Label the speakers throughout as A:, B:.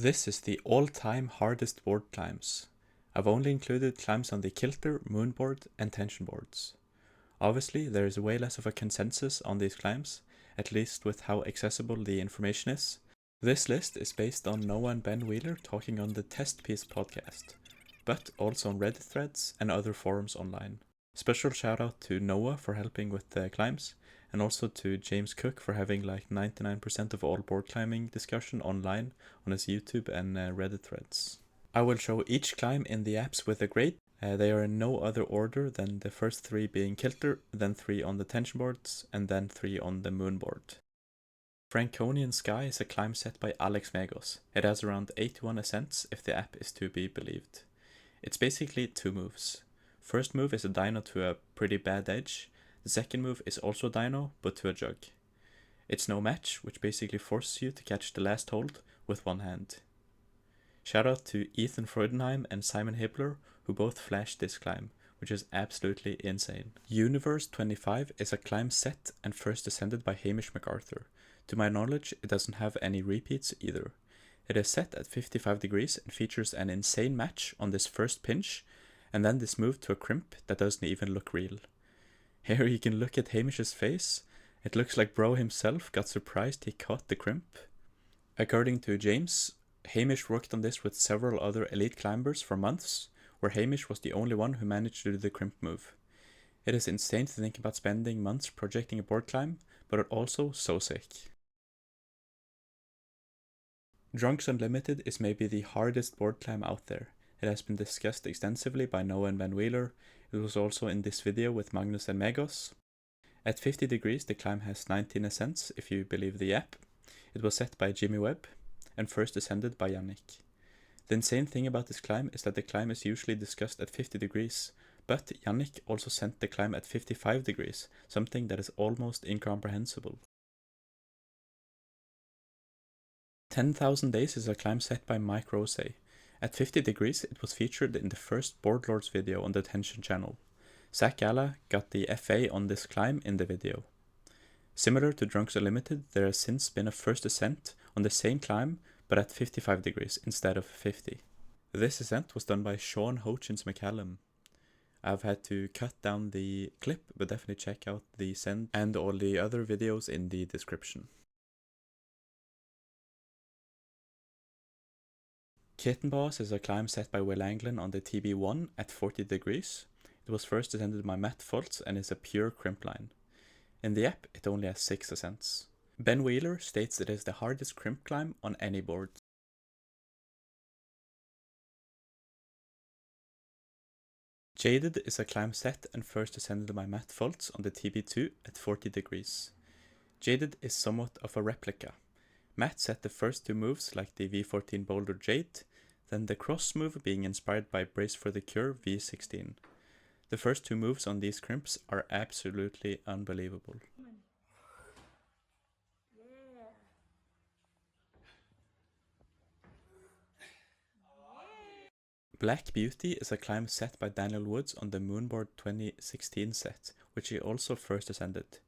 A: This is the all-time hardest board climbs. I've only included climbs on the Kilter, Moonboard and tension boards. Obviously, there is way less of a consensus on these climbs, at least with how accessible the information is. This list is based on Noah and Ben Wheeler talking on the Test Piece podcast, but also on Reddit threads and other forums online. Special shout out to Noah for helping with the climbs, and also to James Cook for having like 99% of all board climbing discussion online on his YouTube and Reddit threads. I will show each climb in the apps with a grade. They are in no other order than the first 3 being Kilter, then 3 on the tension boards, and then 3 on the Moonboard. Franconian Sky is a climb set by Megos. It has around 81 ascents if the app is to be believed. It's basically 2 moves. First move is a dino to a pretty bad edge. The second move is also a dino, but to a jug. It's no match, which basically forces you to catch the last hold with one hand. Shout out to Ethan Freudenheim and Simon Hibbler, who both flashed this climb, which is absolutely insane. Univserse 25 is a climb set and first ascended by Hamish MacArthur. To my knowledge, it doesn't have any repeats either. It is set at 55 degrees and features an insane match on this first pinch, and then this move to a crimp that doesn't even look real. Here you can look at Hamish's face. It looks like bro himself got surprised he caught the crimp. According to James, Hamish worked on this with several other elite climbers for months, where Hamish was the only one who managed to do the crimp move. It is insane to think about spending months projecting a board climb, but also so sick. Drunks Unlimited is maybe the hardest board climb out there. It has been discussed extensively by Noah and Ben Wheeler. It was also in this video with Magnus and Megos. At 50 degrees the climb has 19 ascents if you believe the app. It was set by Jimmy Webb and first ascended by Yannick. The insane thing about this climb is that the climb is usually discussed at 50 degrees, but Yannick also sent the climb at 55 degrees, something that is almost incomprehensible. 10,000 Days is a climb set by Mike Rose. At 50 degrees it was featured in the first Board Lords video on the Tension channel. Zach Gala got the FA on this climb in the video. Similar to Drunks Unlimited, there has since been a first ascent on the same climb, but at 55 degrees instead of 50. This ascent was done by Sean Hochins McCallum. I've had to cut down the clip, but definitely check out the ascent and all the other videos in the description. Kitten Paws is a climb set by Will Anglin on the TB1 at 40 degrees. It was first ascended by Matt Foltz and is a pure crimp line. In the app, it only has 6 ascents. Ben Wheeler states it is the hardest crimp climb on any board. Jade is a climb set and first ascended by Matt Foltz on the TB2 at 40 degrees. Jade is somewhat of a replica. Matt set the first 2 moves like the V14 boulder Jade, then the cross move being inspired by Brace for the Cure V16. The first 2 moves on these crimps are absolutely unbelievable. Black Beauty is a climb set by Daniel Woods on the Moonboard 2016 set, which he also first ascended.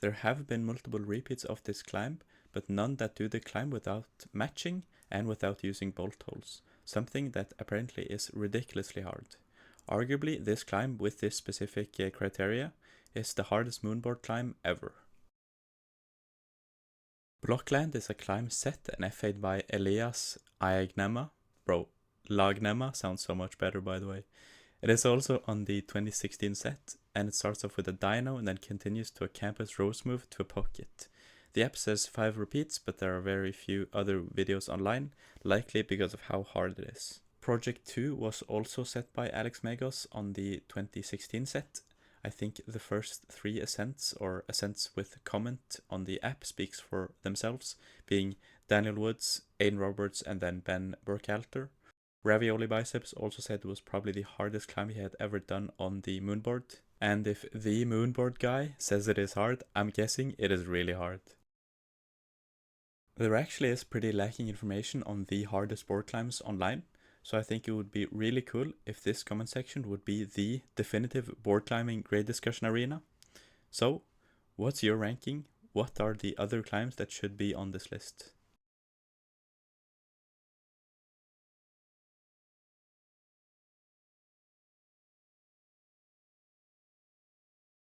A: There have been multiple repeats of this climb, but none that do the climb without matching and without using bolt holes, something that apparently is ridiculously hard. Arguably, this climb with this specific criteria is the hardest Moonboard climb ever. Blockland is a climb set and FA'd by Elias Iagnema. Bro, Lagnema sounds so much better, by the way. It is also on the 2016 set, and it starts off with a dino and then continues to a campus rose move to a pocket. The app says 5 repeats, but there are very few other videos online, likely because of how hard it is. Project 2 was also set by Alex Megos on the 2016 set. I think the first 3 ascents or ascents with comment on the app speaks for themselves, being Daniel Woods, Aidan Roberts and then Ben Burkhalter. Ravioli Biceps also said it was probably the hardest climb he had ever done on the Moonboard. And if the Moonboard guy says it is hard, I'm guessing it is really hard. There actually is pretty lacking information on the hardest board climbs online, so I think it would be really cool if this comment section would be the definitive board climbing grade discussion arena. So, what's your ranking? What are the other climbs that should be on this list?